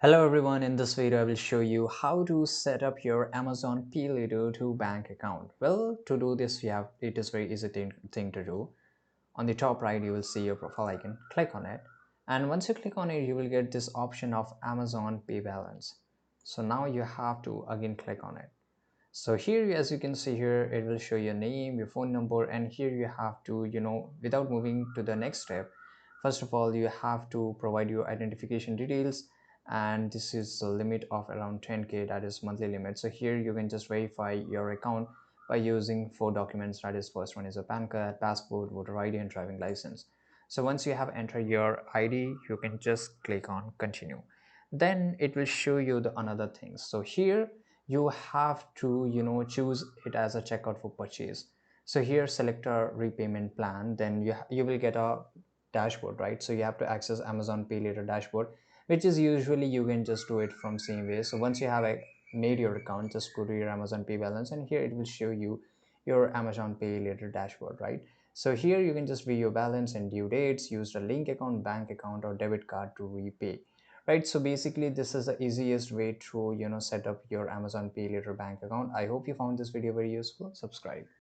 Hello everyone, in this video I will show you how to set up your Amazon Pay Later to bank account. Well, to do this it is very easy thing to do. On the top right you will see your profile icon, click on it, and once you click on it you will get this option of Amazon Pay Balance. So now you have to again click on it. So here, as you can see here, it will show your name, your phone number, and here you have to, without moving to the next step, first of all, you have to provide your identification details, and this is a limit of around 10K, that is monthly limit. So here you can just verify your account by using four documents. That is, first one is a PAN card, passport, voter ID, and driving license. So once you have entered your ID, you can just click on continue. Then it will show you the another things. So here you have to choose it as a checkout for purchase. So here select a repayment plan, then you will get a dashboard, right? So you have to access Amazon Pay Later dashboard, which is usually you can just do it from same way. So once you have made your account, just go to your Amazon Pay balance, and here it will show you your Amazon Pay Later dashboard, right? So here you can just view your balance and due dates, use the link account, bank account, or debit card to repay, right? So basically this is the easiest way to set up your Amazon Pay Later bank account. I hope you found this video very useful. Subscribe.